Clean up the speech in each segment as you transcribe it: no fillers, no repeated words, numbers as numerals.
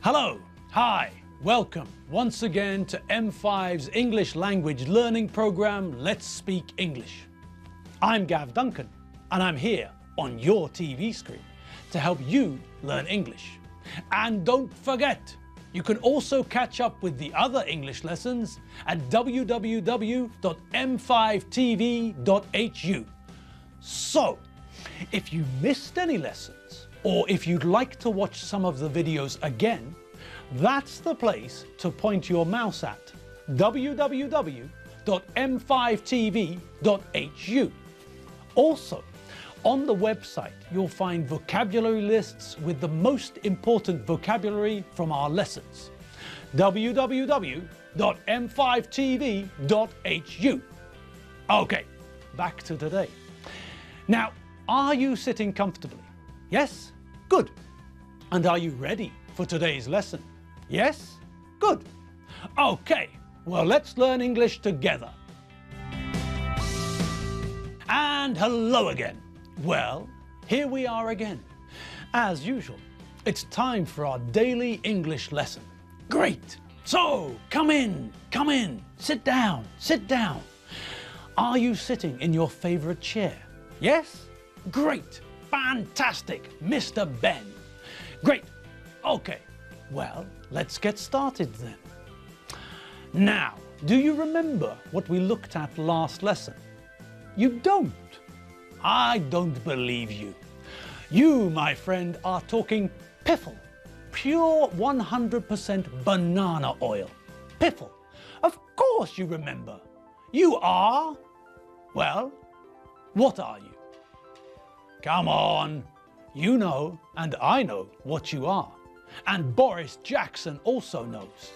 Hello, hi, welcome once again to M5's English language learning program, Let's Speak English. I'm Gav Duncan and I'm here on your TV screen to help you learn English. And don't forget, you can also catch up with the other English lessons at www.m5tv.hu. So, if you missed any lessons, or if you'd like to watch some of the videos again, that's the place to point your mouse at, www.m5tv.hu. Also, on the website you'll find vocabulary lists with the most important vocabulary from our lessons, www.m5tv.hu. Okay, back to today. Now, are you sitting comfortably? Yes? Good. And are you ready for today's lesson? Yes? Good. Okay, well, let's learn English together. And hello again. Well, here we are again. As usual, it's time for our daily English lesson. Great. So, come in, sit down, sit down. Are you sitting in your favorite chair? Yes? Great. Fantastic, Mr. Ben. Great. Okay, well, let's get started then. Now, do you remember what we looked at last lesson? You don't? I don't believe you. You, my friend, are talking piffle. Pure 100% banana oil. Piffle. Of course you remember. You are? Well, what are you? Come on, you know and I know what you are. And Boris Jackson also knows.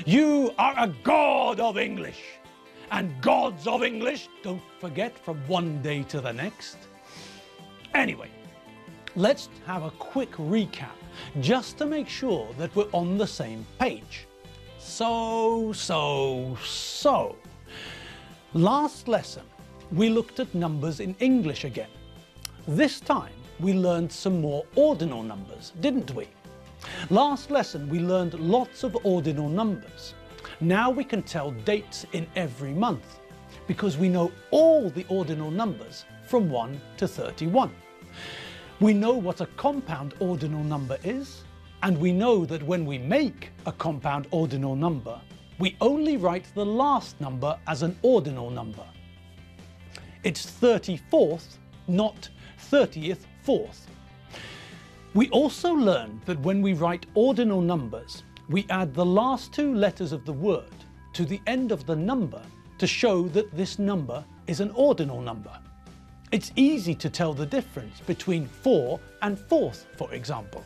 You are a god of English. And gods of English don't forget from one day to the next. Anyway, let's have a quick recap just to make sure that we're on the same page. So. Last lesson, we looked at numbers in English again. This time, we learned some more ordinal numbers, didn't we? Last lesson, we learned lots of ordinal numbers. Now we can tell dates in every month, because we know all the ordinal numbers from 1 to 31. We know what a compound ordinal number is, and we know that when we make a compound ordinal number, we only write the last number as an ordinal number. It's 34th, not 30th fourth. We also learned that when we write ordinal numbers, we add the last two letters of the word to the end of the number to show that this number is an ordinal number. It's easy to tell the difference between 4 and fourth, for example.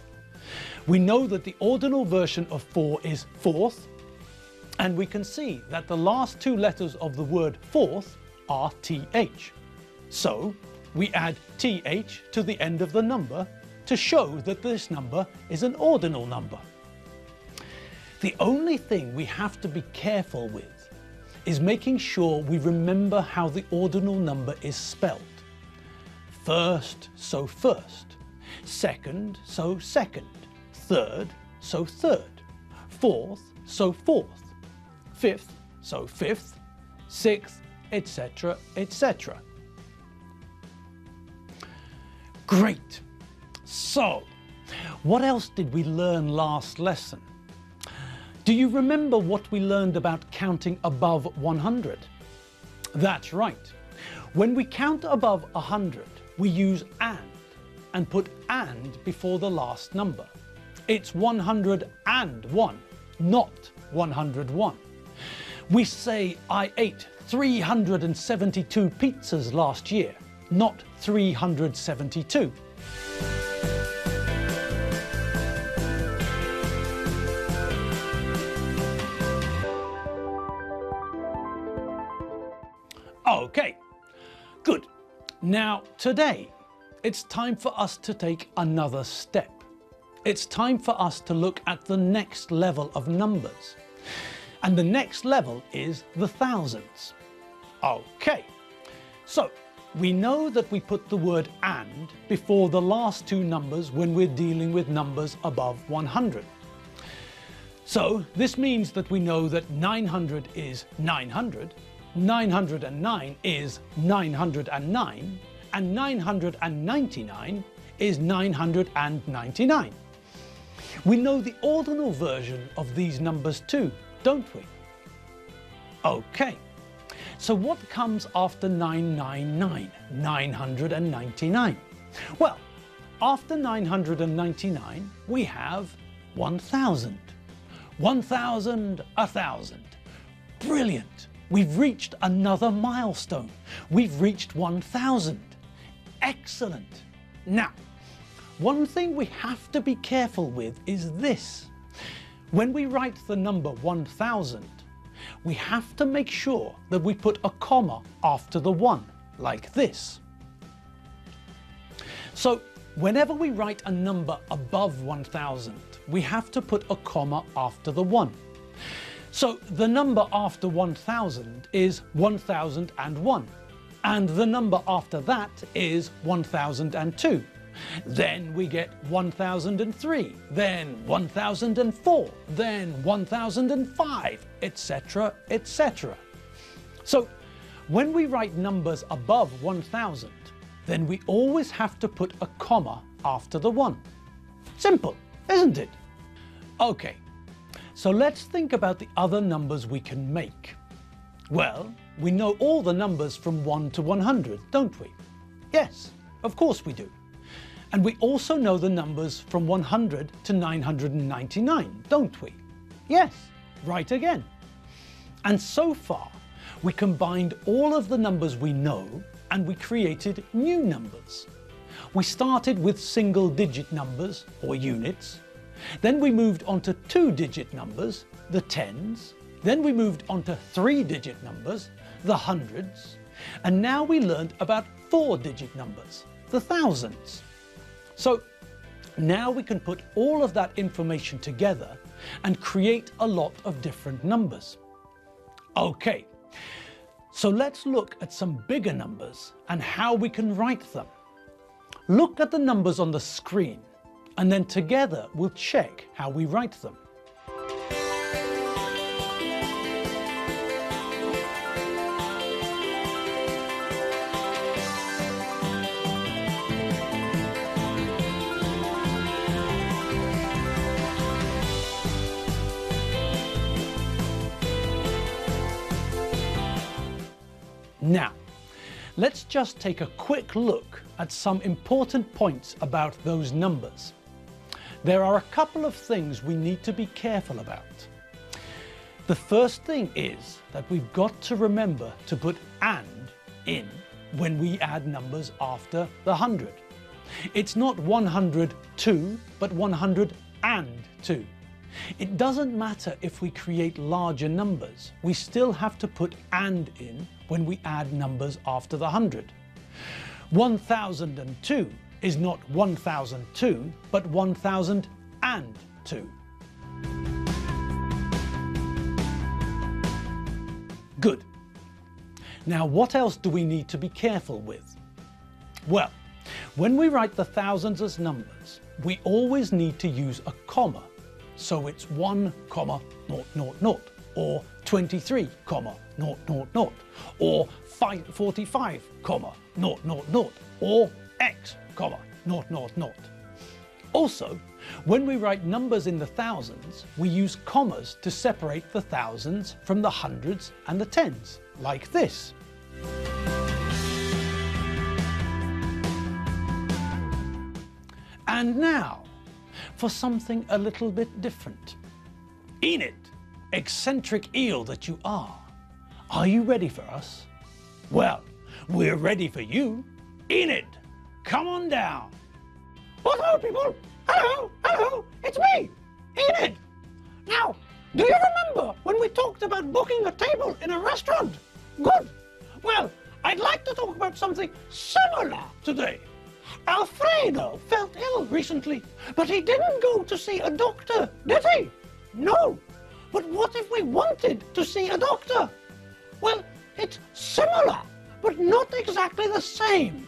We know that the ordinal version of 4 is fourth, and we can see that the last two letters of the word fourth are th. So, we add th to the end of the number to show that this number is an ordinal number. The only thing we have to be careful with is making sure we remember how the ordinal number is spelled. First, so first. Second, so second. Third, so third. Fourth, so fourth. Fifth, so fifth. Sixth, etc., etc. Great. So, what else did we learn last lesson? Do you remember what we learned about counting above 100? That's right. When we count above 100, we use and put and before the last number. It's 101, not 101. We say, I ate 372 pizzas last year, not 372. Okay, good. Now today, it's time for us to take another step. It's time for us to look at the next level of numbers. And the next level is the thousands. Okay, so we know that we put the word and before the last two numbers when we're dealing with numbers above 100. So this means that we know that 900 is 900, 909 is 909, and 999 is 999. We know the ordinal version of these numbers too, don't we? Okay, so what comes after 999, 999? Well, after 999 we have 1000. 1000, 1000. Brilliant! We've reached another milestone. We've reached 1000. Excellent! Now, one thing we have to be careful with is this. When we write the number 1000, we have to make sure that we put a comma after the 1, like this. So, whenever we write a number above 1000, we have to put a comma after the 1. So the number after 1000 is 1001, and the number after that is 1002. Then we get 1003, then 1004, then 1005, etc., etc. So when we write numbers above 1000, then we always have to put a comma after the 1. Simple, isn't it? Okay, so let's think about the other numbers we can make. Well, we know all the numbers from 1 to 100, don't we? Yes, of course we do. And we also know the numbers from 100 to 999, don't we? Yes, right again. And so far, we combined all of the numbers we know and we created new numbers. We started with single-digit numbers, or units. Then we moved on to two-digit numbers, the tens. Then we moved on to three-digit numbers, the hundreds. And now we learned about four-digit numbers, the thousands. So now we can put all of that information together and create a lot of different numbers. Okay, so let's look at some bigger numbers and how we can write them. Look at the numbers on the screen, and then together we'll check how we write them. Now, let's just take a quick look at some important points about those numbers. There are a couple of things we need to be careful about. The first thing is that we've got to remember to put "and" in when we add numbers after the 100. It's not 102, but 102. It doesn't matter if we create larger numbers, we still have to put "and" in when we add numbers after the 100. 1002 is not 1002, but 1002. Good. Now what else do we need to be careful with? Well, when we write the thousands as numbers, we always need to use a comma. So it's 1, 0, 0, or 23, 0, 0, or 45, 0, 0, or X, 0, 0. Also, when we write numbers in the thousands, we use commas to separate the thousands from the hundreds and the tens, like this. And now, for something a little bit different. Enid, eccentric eel that you are you ready for us? Well, we're ready for you. Enid, come on down. Well, hello, people. Hello, it's me, Enid. Now, do you remember when we talked about booking a table in a restaurant? Good. Well, I'd like to talk about something similar today. Alfredo felt ill recently, but he didn't go to see a doctor, did he? No. But what if we wanted to see a doctor? Well, it's similar, but not exactly the same.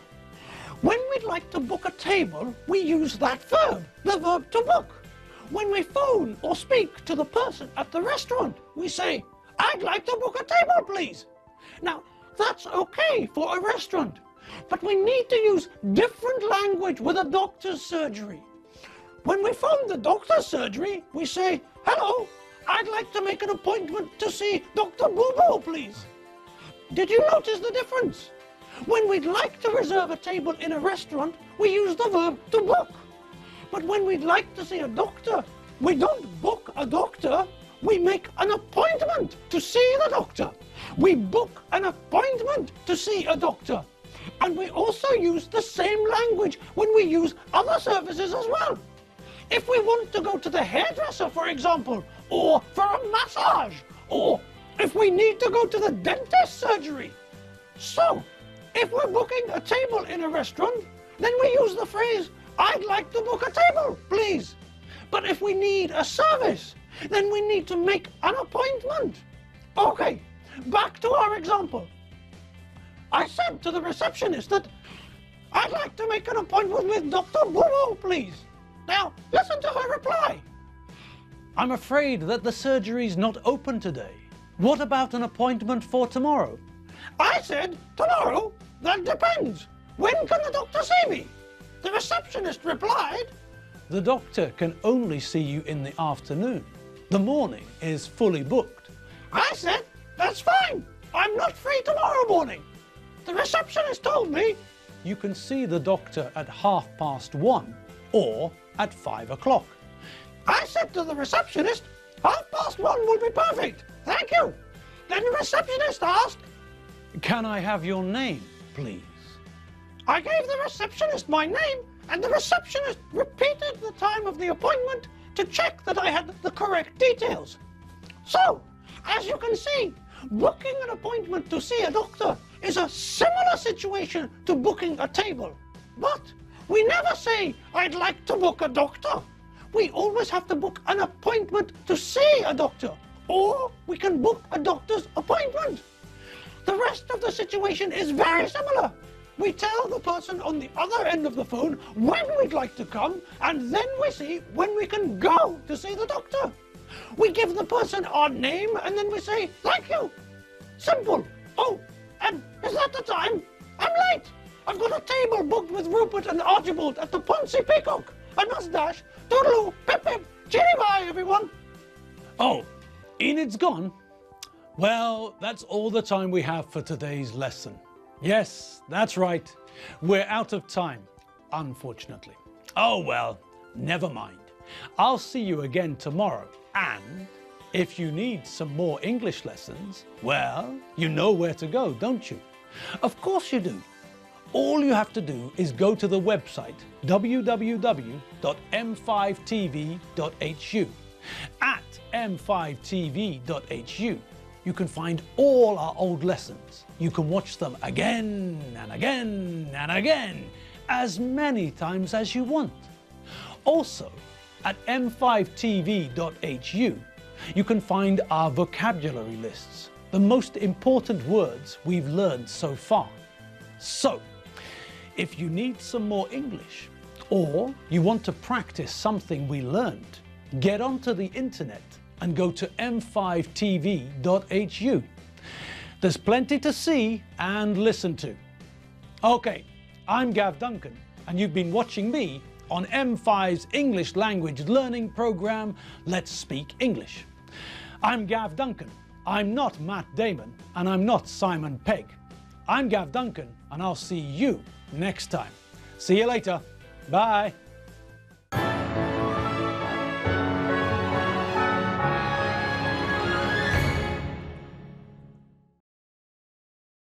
When we'd like to book a table, we use that verb, the verb to book. when we phone or speak to the person at the restaurant, we say, "I'd like to book a table, please." Now, that's okay for a restaurant, but we need to use different language with a doctor's surgery. When we phone the doctor's surgery, we say, "Hello, I'd like to make an appointment to see Dr. Boo-Boo, please." Did you notice the difference? When we'd like to reserve a table in a restaurant, we use the verb to book. But when we'd like to see a doctor, we don't book a doctor, we make an appointment to see the doctor. We book an appointment to see a doctor. And we also use the same language when we use other services as well. If we want to go to the hairdresser, for example, or for a massage, or if we need to go to the dentist surgery. So, if we're booking a table in a restaurant, then we use the phrase, "I'd like to book a table, please." But if we need a service, then we need to make an appointment. Okay, back to our example. I said to the receptionist that I'd like to make an appointment with Dr. Boo-Boo, please. Now, listen to her reply. I'm afraid that the surgery's not open today. What about an appointment for tomorrow? I said, tomorrow? That depends. When can the doctor see me? The receptionist replied, The doctor can only see you in the afternoon. The morning is fully booked. I said, that's fine. I'm not free tomorrow morning. The receptionist told me, You can see the doctor at 1:30 or at 5 o'clock. I said to the receptionist, 1:30 will be perfect. Thank you. Then the receptionist asked, Can I have your name, please? I gave the receptionist my name, and the receptionist repeated the time of the appointment to check that I had the correct details. So, as you can see, booking an appointment to see a doctor is a similar situation to booking a table. But we never say, I'd like to book a doctor. We always have to book an appointment to see a doctor, or we can book a doctor's appointment. The rest of the situation is very similar. We tell the person on the other end of the phone when we'd like to come, and then we see when we can go to see the doctor. We give the person our name, and then we say, thank you. Simple. Oh, and is that the time? I'm late. I've got a table booked with Rupert and Archibald at the Poncy Peacock. I must dash. Toodaloo, pip pip, cheery bye, everyone. Oh, Enid's gone? Well, that's all the time we have for today's lesson. Yes, that's right. We're out of time, unfortunately. Oh well, never mind. I'll see you again tomorrow, and if you need some more English lessons, well, you know where to go, don't you? Of couryou do. All you have to do is go to the website www.m5tv.hu. At m5tv.hu, you can find all our old lessons. You can watch them again and again and again, as many times as you want. Also, at m5tv.hu, you can find our vocabulary lists, the most important words we've learned so far. So, if you need some more English, or you want to practice something we learned, get onto the internet and go to m5tv.hu. There's plenty to see and listen to. Okay, I'm Gav Duncan, and you've been watching me on M5's English language learning program, Let's Speak English. I'm Gav Duncan. I'm not Matt Damon, and I'm not Simon Pegg. I'm Gav Duncan, and I'll see you next time. See you later. Bye.